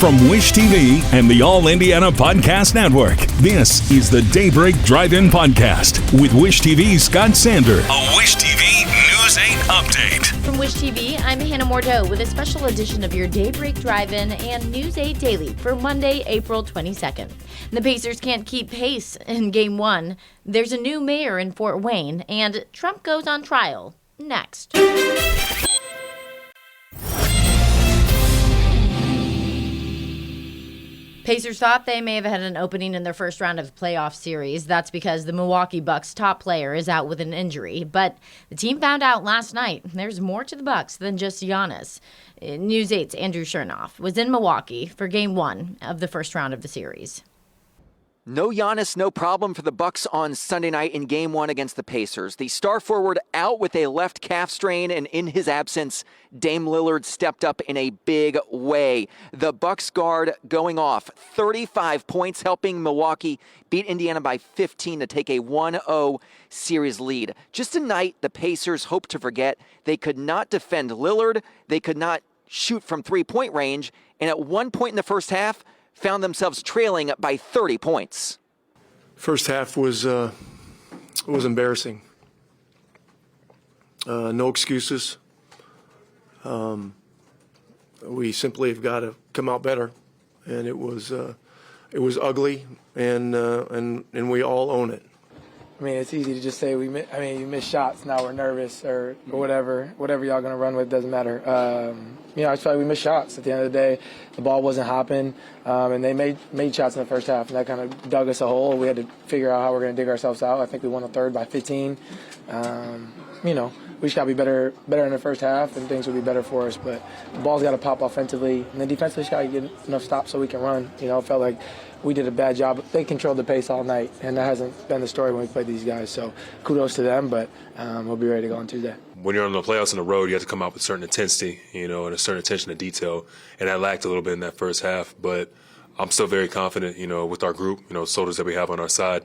From Wish TV and the All Indiana Podcast Network, this is the Daybreak Drive-In Podcast with Wish TV's Scott Sander. A Wish TV News 8 update. From Wish TV, I'm Hannah Mordeau with a special edition of your Daybreak Drive-In and News 8 Daily for Monday, April 22nd. The Pacers can't keep pace in Game 1. There's a new mayor in Fort Wayne, and Trump goes on trial. Next. Pacers thought they may have had an opening in their first round of the playoff series. That's because the Milwaukee Bucks' top player is out with an injury. But the team found out last night there's more to the Bucks than just Giannis. News 8's Andrew Chernoff was in Milwaukee for Game 1 of the first round of the series. No Giannis, no problem for the Bucks on Sunday night in Game 1 against the Pacers. The star forward out with a left calf strain, and in his absence, Dame Lillard stepped up in a big way. The Bucks guard going off 35 points, helping Milwaukee beat Indiana by 15 to take a 1-0 series lead. Just a night the Pacers hope to forget. They could not defend Lillard. They could not shoot from three-point range, and at one point in the first half, found themselves trailing by 30 points. First half was embarrassing. No excuses. We simply have got to come out better, and it was ugly, and we all own it. I mean, it's easy to just say you miss shots. Now we're nervous or whatever y'all gonna run with doesn't matter. I feel like we missed shots. At the end of the day, the ball wasn't hopping, and they made shots in the first half, and that kind of dug us a hole. We had to figure out how we're gonna dig ourselves out. I think we won the third by 15. We just got to be better in the first half, and things will be better for us. But the ball's got to pop offensively, and then defensively, just got to get enough stops so we can run. It felt like we did a bad job. They controlled the pace all night, and that hasn't been the story when we played these guys. So kudos to them, but we'll be ready to go on Tuesday. When you're on the playoffs on the road, you have to come out with certain intensity, and a certain attention to detail, and that lacked a little bit in that first half. But I'm still very confident, with our group, soldiers that we have on our side.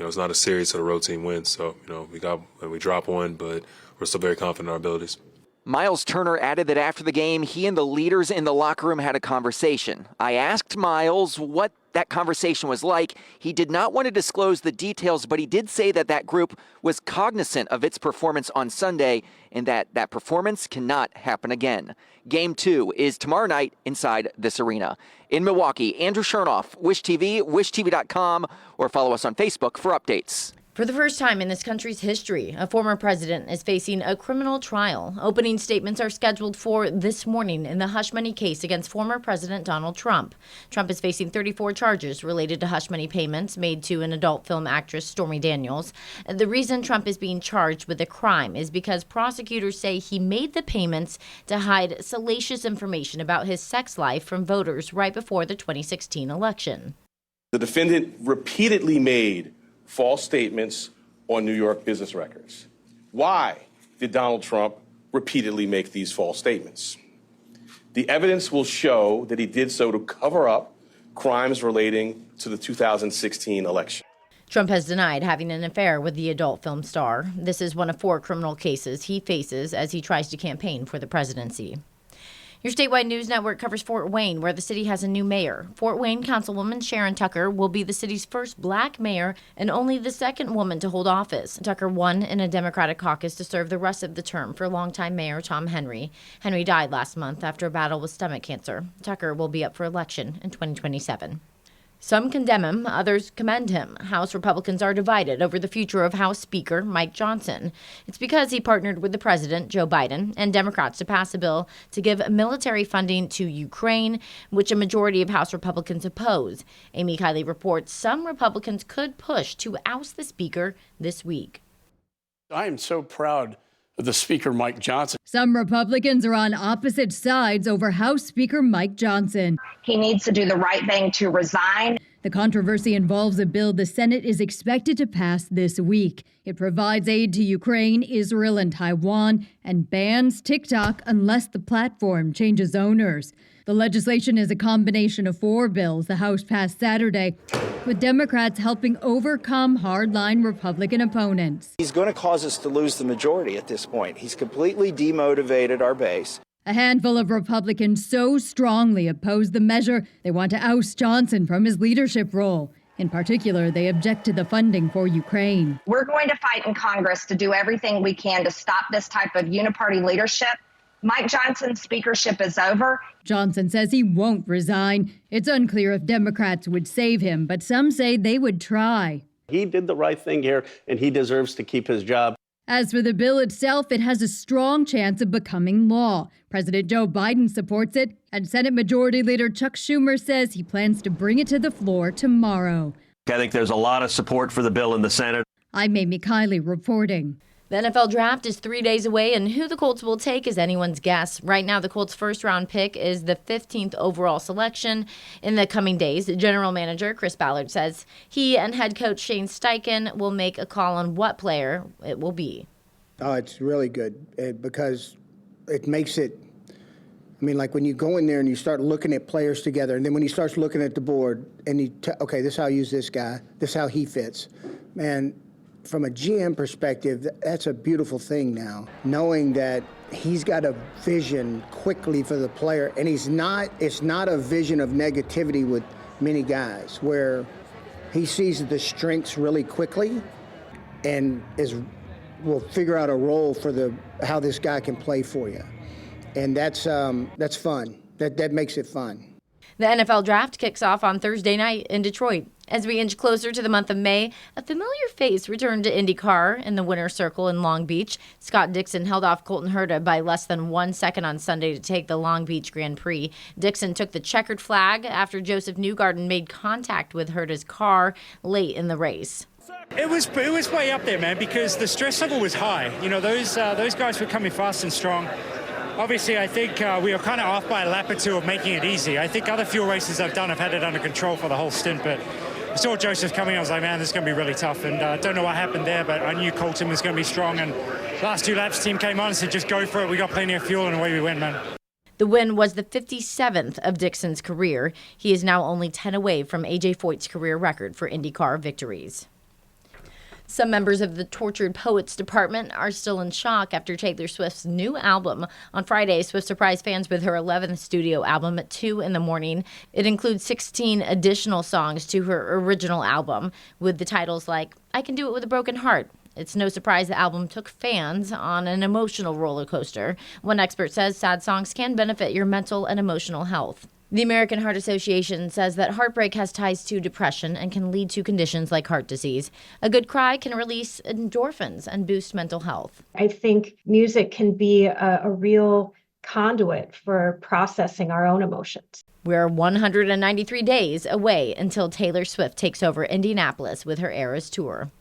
It's not a series, so the road team wins. So, we drop one, but we're still very confident in our abilities. Miles Turner added that after the game, he and the leaders in the locker room had a conversation. I asked Miles what that conversation was like. He did not want to disclose the details, but he did say that group was cognizant of its performance on Sunday and that performance cannot happen again. Game 2 is tomorrow night inside this arena. In Milwaukee, Andrew Chernoff, Wish TV, wishtv.com, or follow us on Facebook for updates. For the first time in this country's history, a former president is facing a criminal trial. Opening statements are scheduled for this morning in the hush money case against former President Donald Trump. Trump is facing 34 charges related to hush money payments made to an adult film actress, Stormy Daniels. The reason Trump is being charged with a crime is because prosecutors say he made the payments to hide salacious information about his sex life from voters right before the 2016 election. The defendant repeatedly made false statements on New York business records. Why did Donald Trump repeatedly make these false statements? The evidence will show that he did so to cover up crimes relating to the 2016 election. Trump has denied having an affair with the adult film star. This is one of 4 criminal cases he faces as he tries to campaign for the presidency. Your statewide news network covers Fort Wayne, where the city has a new mayor. Fort Wayne Councilwoman Sharon Tucker will be the city's first black mayor and only the second woman to hold office. Tucker won in a Democratic caucus to serve the rest of the term for longtime Mayor Tom Henry. Henry died last month after a battle with stomach cancer. Tucker will be up for election in 2027. Some condemn him, others commend him. House Republicans are divided over the future of House Speaker Mike Johnson. It's because he partnered with the president, Joe Biden, and Democrats to pass a bill to give military funding to Ukraine, which a majority of House Republicans oppose. Amy Kiley reports some Republicans could push to oust the speaker this week. I am so proud of the Speaker, Mike Johnson. Some Republicans are on opposite sides over House Speaker Mike Johnson. He needs to do the right thing to resign. The controversy involves a bill the Senate is expected to pass this week. It provides aid to Ukraine, Israel, and Taiwan, and bans TikTok unless the platform changes owners. The legislation is a combination of 4 bills the House passed Saturday, with Democrats helping overcome hardline Republican opponents. He's going to cause us to lose the majority at this point. He's completely demotivated our base. A handful of Republicans so strongly oppose the measure, they want to oust Johnson from his leadership role. In particular, they object to the funding for Ukraine. We're going to fight in Congress to do everything we can to stop this type of uniparty leadership. Mike Johnson's speakership is over. Johnson says he won't resign. It's unclear if Democrats would save him, but some say they would try. He did the right thing here, and he deserves to keep his job. As for the bill itself, it has a strong chance of becoming law. President Joe Biden supports it, and Senate Majority Leader Chuck Schumer says he plans to bring it to the floor tomorrow. I think there's a lot of support for the bill in the Senate. I'm Amy Kiley reporting. The NFL draft is 3 days away, and who the Colts will take is anyone's guess. Right now, the Colts' first-round pick is the 15th overall selection. In the coming days, General Manager Chris Ballard says he and head coach Shane Steichen will make a call on what player it will be. Oh, it's really good because it makes it, I mean, like when you go in there and you start looking at players together, and then when he starts looking at the board and okay, this is how I use this guy, this is how he fits, man. From a GM perspective, that's a beautiful thing now, knowing that he's got a vision quickly for the player, and it's not a vision of negativity with many guys, where he sees the strengths really quickly and will figure out a role for how this guy can play for you. And that's fun. That makes it fun. The NFL draft kicks off on Thursday night in Detroit. As we inch closer to the month of May, a familiar face returned to IndyCar in the winner's circle in Long Beach. Scott Dixon held off Colton Herta by less than 1 second on Sunday to take the Long Beach Grand Prix. Dixon took the checkered flag after Joseph Newgarden made contact with Herta's car late in the race. It was way up there, man, because the stress level was high. You know, those guys were coming fast and strong. Obviously, I think we were kind of off by a lap or two of making it easy. I think other fuel races I've done have had it under control for the whole stint, but I saw Joseph coming. I was like, man, this is going to be really tough. And I don't know what happened there, but I knew Colton was going to be strong. And last 2 laps, team came on and said, just go for it. We got plenty of fuel, and away we went, man. The win was the 57th of Dixon's career. He is now only 10 away from A.J. Foyt's career record for IndyCar victories. Some members of the Tortured Poets Department are still in shock after Taylor Swift's new album. On Friday, Swift surprised fans with her 11th studio album at 2 in the morning. It includes 16 additional songs to her original album, with the titles like I Can Do It With a Broken Heart. It's no surprise the album took fans on an emotional roller coaster. One expert says sad songs can benefit your mental and emotional health. The American Heart Association says that heartbreak has ties to depression and can lead to conditions like heart disease. A good cry can release endorphins and boost mental health. I think music can be a real conduit for processing our own emotions. We're 193 days away until Taylor Swift takes over Indianapolis with her Eras Tour.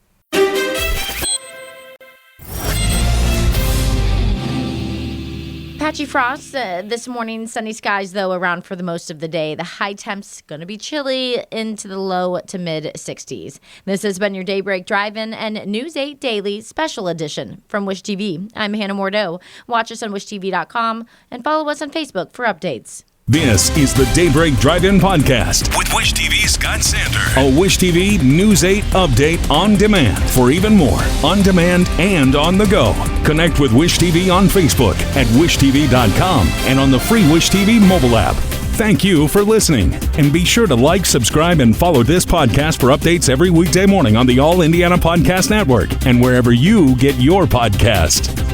Patchy frost this morning. Sunny skies, though, around for the most of the day. The high temps going to be chilly into the low to mid 60s. This has been your Daybreak Drive-In and News 8 Daily Special Edition from Wish TV. I'm Hannah Mordeau. Watch us on wishtv.com and follow us on Facebook for updates. This is the Daybreak Drive-In Podcast with Wish TV's Scott Sander. A Wish TV News 8 update on demand. For even more, on demand and on the go. Connect with Wish TV on Facebook at wishtv.com and on the free Wish TV mobile app. Thank you for listening. And be sure to like, subscribe, and follow this podcast for updates every weekday morning on the All Indiana Podcast Network and wherever you get your podcast.